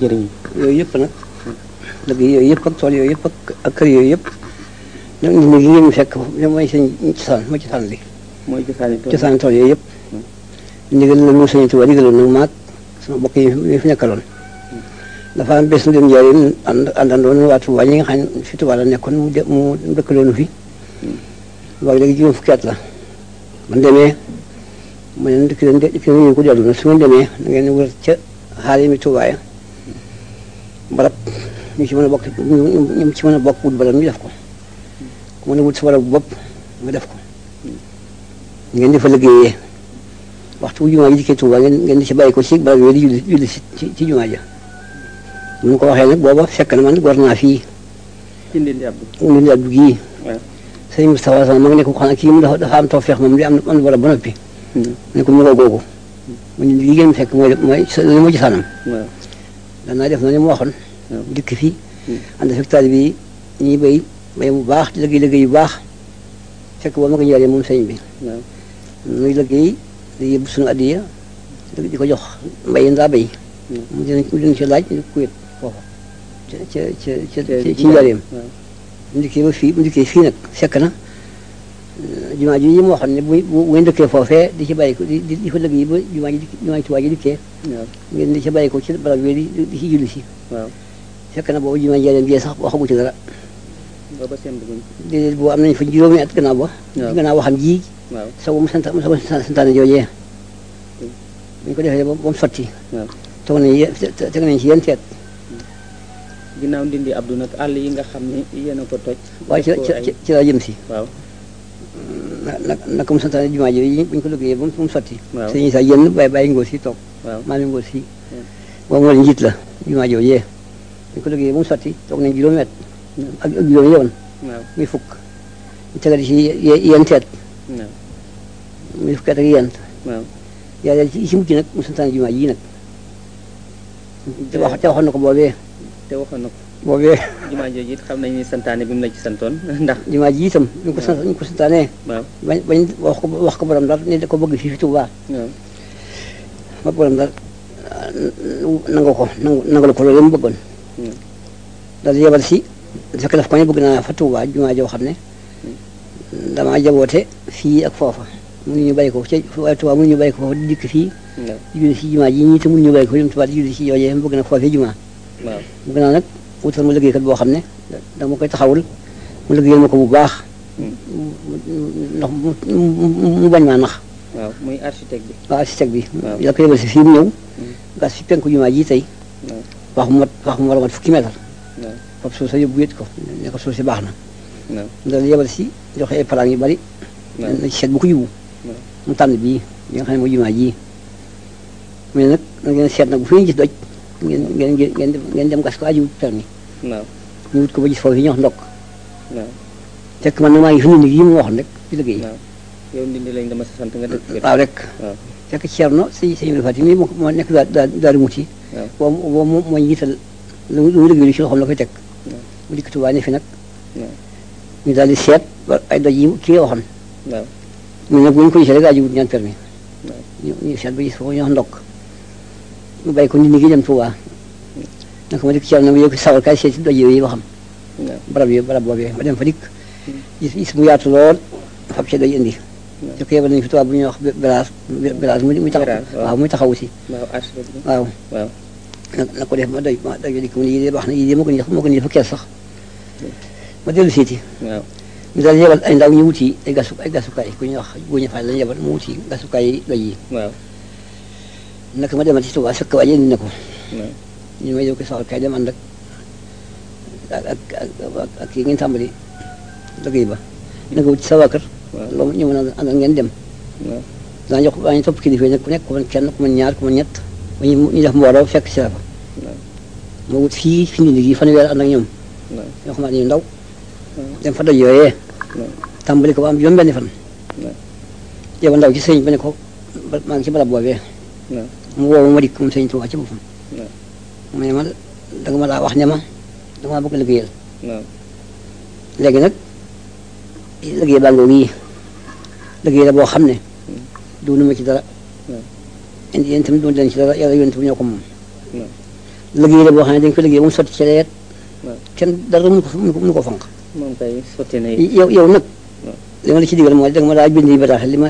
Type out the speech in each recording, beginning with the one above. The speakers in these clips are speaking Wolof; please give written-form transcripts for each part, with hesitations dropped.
jëriñ yooyu yëpp nag liggéey yooyu yëpp ak tool yooyu yëpp ak kër yooyu yëpp nag nit ñi ngeen fekk mooy seen cosaan mooy cosaan li mooy cosaan tool yooyu yëpp ndigal la mu Sëñ Tuubaa digaloon nag maag sama bokk yi fi nekkaloon dafa am bés nu dem njëriñ àndandoon waa Tuubaa ñi nga xam ne fi Tuubaa la nekkoon mu dëkkaloonu fi waaye léegi juróom fukki at la man demee ma ne dikk leen ko dellu nag su ngeen demee da ngeen wër ca xaal yi mi Tuubaa ya barab ñu ci mën a bokk ñu ci mën a bokk wut barab ñu def ko ku mën a wut sa barab bopp nga def ko ngeen di fa liggéeyee waxtu bu jumaa ji dikkee Tuubaa ngeen di ci bàyyi ko ci barab yooyu di julli ci jumaa ja mun ko waxee nag booba fekk na man gor naa fii Ndindi Abdu gii sëñ Moustapha sama ma ngi ne ko xanaa kii mu dafa am tawfeex moom di am barab ba noppi ne ko mu ko googu mu ñu li ngeen fekk mooy ci sanam danaa def na ni mu waxoon dikk fii ànd fekk taalibe yi ñuy béy bu baax di liggéey yu baax fekk boobu ma ko njëriñ moom sëñ bi muy liggéey di yóbbu suñu addiya di ko jox mbay ndaa béy mu dinañ ci laaj kuyét foofa ci njëriñam bu ndikkee ba fii bu ndikkee fii nag fekk na jumaa ji mu waxoon ne bu ndëkkee foofee di ci bàyyi ko di fa liggéey ba jumaa ji Tuubaa ji dikkee ngeen di ci bàyyi ko ci barab yooyu di ci julli si fekk na boobu jumaa njëriñ bi sax waxagu ci dara déedéet boo am nañ fa juróomi at gannaaw ba gannaaw waxam ji soo mu santaane joojee buñ ko defee ba mu sotti teg nañ ci yenn teet ginnaaw Ndindi Abdu nag àll yi nga xam ne yéen a ko toj waaye ci laa jëm si naka mu santaane jumaa ji buñ ko liggéeyee ba mu sotti sëñ sa yenn bàyyi ngóor si toog maa ngi ngóor si boobu moo la njiit la jumaa joojee buñ ko liggéeyee ba mu sotti toog nañ juróomi at ak juróomi yoon muy fukk ñu tegal ci yenn teet muy fukki at ak yent yàlla ci mujj nag mu santaane jumaa ji nag te waxoon na ko boobee boobee jumaa jooju it xam nañ ni santaane bi mu la ci santoon ndax jumaa ji itam ñu ko santaanee bañ wax ko borom Ndar ne da ko bëgg fii fi Tuubaa ba borom Ndar nangal ko loolu mu bëggoon daal yebal si fekk daf ko ne bëgg naa fa Tuubaa jumaa joo xam ne damaa jaboote fii ak foofa mënuñu bàyyi ko ca waaye Tuubaa mënuñu bàyyi ko foofa di dikk fii di julli si jumaa ji ñii te mënuñu bàyyi ko dem Tuubaa di julli si yoojee bëgg na foofee jumaa bëgg naa nag wutal ma liggéeykat boo xam ne dama koy taxawul mu liggéeyal ma ko bu baax ndax mu bañ maa nax muy architecte bi architecte bi la ko yebal si fii mu ñëw gas fi penku jumaa ji tey wax mu war a mat fukki mètre fab suuf sa yóbbu wét ko ne ko suuf si baax na dal yebal si joxe ay plan yu bari na ci seet bu ko yibu mu tànn bii yi nga xam ne mooy jumaa ji mais nag na ngeen seet nag bu fi ñu gis doj ngeen dem gas ko aju permis ñu wut ko ba gis foofu yi ñu wax ndokk fekk man nag maa ngi fi nit yi mu waxoon rek ci liggéey yow Ndindi lañ dama sa sant nga dëkk waaw rek fekk Ceerno sëñ Fati mi moo nekk daal muti boobu mooy njiital lu liggéey lu ci loxoom la koy teg mu dikk Tuubaa ne fi nag ñu daal di seet ba ay doj yi kii waxoon ñu nag bu ñu ko gisee rek aju wut ñaan permis ñu seet ba gis foofu ñu wax ndokk mu bàyyi ko Ndindi gi dem Tuubaa naka ma dikk Ceerno bi yow ko sawal kaay seet si doj yooyu waxam barab boobee ma dem fa dikk gis mu yaatu lool fab ci doj indi ci ko yebal nañu fi Tuubaa bu ñuy wax belaas muy taxaw waaw muy taxawu si waaw na ko def ma doj dikk mu ne yii de baax na yii de moo ko ni dafa kees sax ma dellu siiti ñu daal yebal ay ndaw ñu wuti ay gasukaay ku ñuy wax Góoña Faal lañu yebal mu wuti gasukaay yi doj yi naka ma demal ci Tuubaa fekk waaye indi na ko ñu may yow ko saxal kay dem ànd ak kii ngeen tàmbali liggéey ba naka wut ci sa waa kër loolu ñu mën a àndal ngeen dem daa jox waa ñu topp kilifa yi nag ku nekk ku mën kenn ku mën ñaar ku mën ñett ba ñu def mbooloo fekk si la fa ma wut fii fi Ndindi gi fanweer ànd ak ñoom ñoo xamante ñu ndaw dem fa doj yooyee tàmbali ko ba am juróom benn fan yow ndaw ci sëñ ba ne ko maa ngi ci barab boobee mu woo ma dikk moom sëñ Tuubaa ci boppam mu ne ma danga ma daa wax ne ma dama bëgg liggéeyal léegi nag liggéey baa ngoo ngi liggéey la boo xam ne doonu ma ci dara indi yéen tamit doon leen ci dara yàlla yonent bi ñoo ko moom liggéey la boo xam ne dañ ko liggéey mu sotti ci leet waaw kenn dara mënu ko fanq moom kay sotti na yow nag li ma la ci digal mooy danga ma daa bind yi bataaxal li ma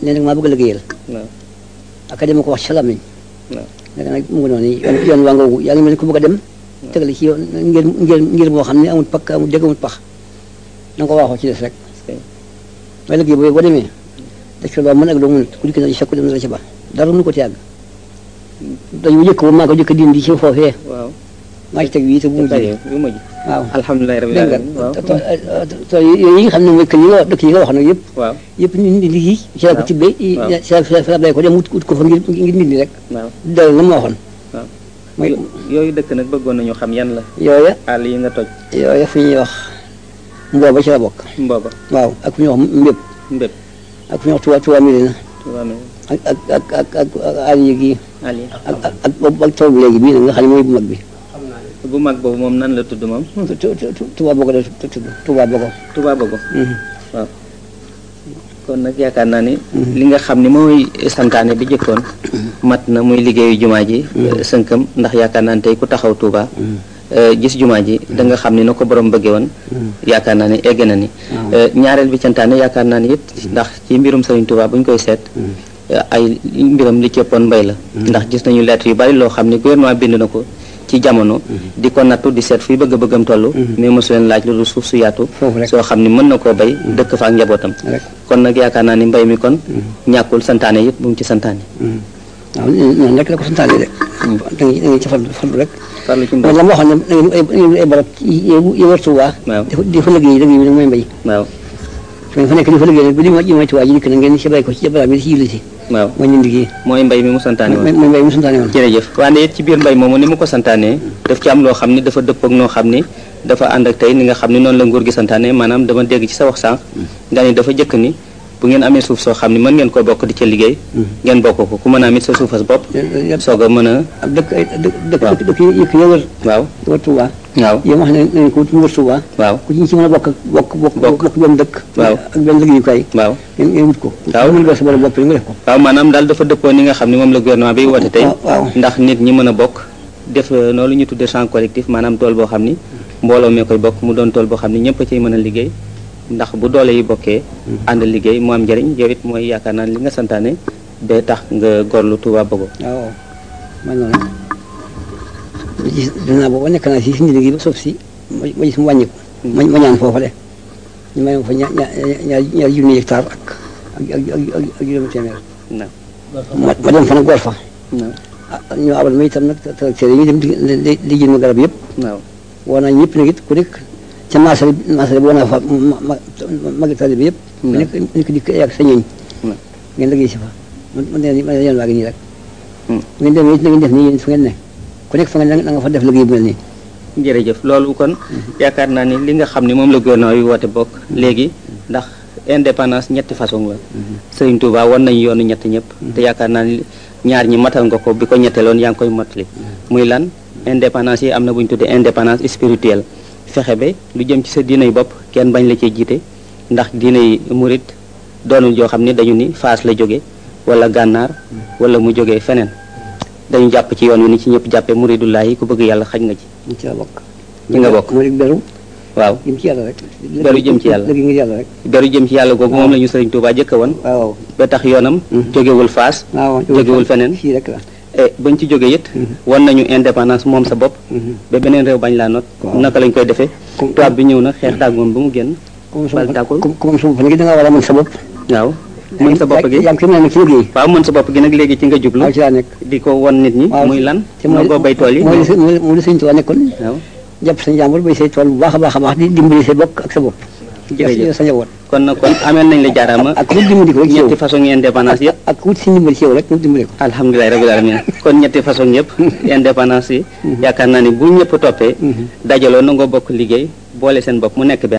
nee nag maa bëgg a liggéeyal waaw ak dama ko wax ci làmmiñ waaw léegi nag mu ngi noonu yoon waa ngoogu yaa ngi mel ni ku bëgg a dem tegale ci yoon ngir boo xam ne amul pakk amul dégg amul pax na nga ko waxoo ci des rek waaye liggéey boobu boo demee def ci loo mën ak loo mënut ku dikk na ci sakku dem na ci ba dara mënu ko ci àgg dañu jëkk ba maa ko jëkk dindi ci foofee waaw maa ci teg bii te bu mujj waaw alhamdulilah rabbil alamin waaw tool yooyu yi nga xam ne mooy kër yi nga dëkk yi nga wax nag yëpp waaw yëpp ñu di liggéey ci la ko tibbee ci la bay ko dem wut ko fa ngir nit rek waaw dal na ma waxoon waaw mooy yooyu dëkk nag bëggoon nañu xam yan la yooya àll yi nga toj yooya fi ñuy wax mbooba ci la bokk mbooba waaw ak fu ñuy wax mbépp mbépp ak fu ñuy wax Tuubaa Mirina ak àll yi gii àll yi ak taw bi léegi bii nag nga xam ne mooy bu mag bi bu mag boobu moom nan la tudd moom Touba Bogo la tudd Touba Bogo Touba Bogo waaw kon nag yaakaar naa ni li nga xam ni mooy santaane bi jëkkoon mat na muy liggéeyu jumaa ji sënkam ndax yaakaar naa ni tey ku taxaw Touba gis jumaa ji da nga xam ni na ko borom bëggee woon yaakaar naa ni egg na ni ñaareel bi santaane yaakaar naa ni it ndax ci mbirum Serigne Touba bu ñu koy seet ay mbiram li ci ëppoon mbay la ndax gis nañu lettre yu bari loo xam ni gouvernement bind na ko ci jamono di ko nattu di seet fuy bëgg-bëggam toll mais mosu leen laaj loolu suuf su yaatu soo xam ni mën na koo bay dëkk fa ak njabootam kon nag yaakaar naa ni mbay mi kon ñàkkul santaane yëpp bu mu ci santaane waaw noonu rek la ko santaane de da nga ci farlu rek farlu ci mbay la ma waxoon ne ay barab yi war Tuubaa di fa liggéey bi nag mooy mbay waaw fa nekk di fa liggéey nag bu di mooy Tuubaa ji dikk na ngeen ci bay ko ci barab bi ci yulli si waaw mooy ñu liggéey mooy mbay mi mu santaane woon mooy mbay mi mu santaane woon jërëjëf wante it ci biir mbay moomu ni mu ko santaane daf ci am loo xam ni dafa dëppoog noo xam ni dafa ànd ak tey ni nga xam ni noonu la nguur gi santaane maanaam dama dégg ci sa wax sànq nga ni dafa jëkk ni bu ngeen amee suuf soo xam ni mën ngeen ko bokk di ca liggéey ngeen bokk ko ku mën a amit sa suufas bopp soog a mën a ak dëkk yëkk yo wër waaw wër Tuubaa waaw yow wax nañ ko wër Tuubaa waaw ku ci mën a bokk benn dëkk waaw ak benn liggéeyukaay waaw ngeen wut ko waaw mën nga sa bopp nga def ko waaw maanaam daal dafa dëppoo ni nga xam ni moom la gouvernement bi woote tey ndax nit ñi mën a bokk def noonu lu ñu tuddee champ collectif maanaam tool boo xam ni mbooloo mee koy bokk mu doon tool boo xam ni ñëpp a ciy mën a liggéey ndax bu doole yi bokkee ànd liggéey mu am njëriñ yow it mooy yaakaar naa li nga santaane ba tax nga gorlu Touba Bogo waaw man noonu dinaa booba nekk naa si liggéey ba suuf si ma gis mu wàññiku ma ñaan foofa de ñu may fa ñaar junni hectare ak juróomi téeméer ma dem fa nag gor fa ñu abal ma itam nag tracteur yi dem di jënd ma garab yëpp woo naa ñëpp nag it ku nekk ca marché bi woo naa fa magitali bi yëpp ku nekk dikk ak sa ñooñ ngeen liggéey si fa man yoon waa gi nii rek ngeen dem it na ngeen def nii yéen fu ngeen ne ku nekk fa ngeen na nga fa def liggéey bu mel nii jërëjëf loolu kon yaakaar naa ni li nga xam ne moom la gouvernement yi woote bokk léegi ndax indépendance ñetti façon la Serigne Touba wan nañu yoonu ñett ñëpp te yaakaar naa ni ñaar ñi matal nga ko bi ko ñetteloon yaa ngi koy mottali muy lan indépendance yi am na bu ñu tuddee indépendance spirituelle fexe ba lu jëm ci sa diinay bopp kenn bañ la cee jiite ndax diinay murit doonul joo xam ne dañu ni Faas la jóge wala gànnaar wala mu jógee feneen dañu jàpp ci yoon wi ni ci ñëpp jàppee muridullahi ku bëgg yàlla xaj nga ci ci la bokk ci nga bokk murid beru waaw jëm ci yàlla rek beru jëm ci yàlla léegi ngir yàlla rek beru jëm ci yàlla googu moom la ñu Serigne Touba jëkk woon waaw ba tax yoonam jógewul Faas jógewul feneen fii rek la bañ ci jógee it wan nañu indépendance moom sa bopp ba beneen réew bañ laa not naka lañ koy defee tubaab bi ñëw na xeex daag moom ba mu génn bal tàkkul comme sa bopp nag da nga war a mën sa bopp waaw mën sa bopp gi yaa ngi ne nag ci liggéey waaw mën sa bopp gi nag léegi ci nga jublu waaw ci laa nekk di ko wan nit ñi muy lan nangoo bay tool yi mooy li Sëñ Tuubaa nekkoon waaw jàpp sa njàmbur bay say tool bu baax a baax di dimbali sa bokk ak sa bopp jërëjëf sa njaboot kon nag kon ameel nañ la jaaraama ak wut dimbali ko rek ci yow ñetti façon indépendance yëpp ak wut si ndimbali ci yow rek mu dimbali ko alhamdulilah rabbil alamin kon ñetti façon yëpp indépendance yi yaakaar naa ni bu ñëpp toppee dajaloo nangoo bokk liggéey boole seen bopp mu nekk benn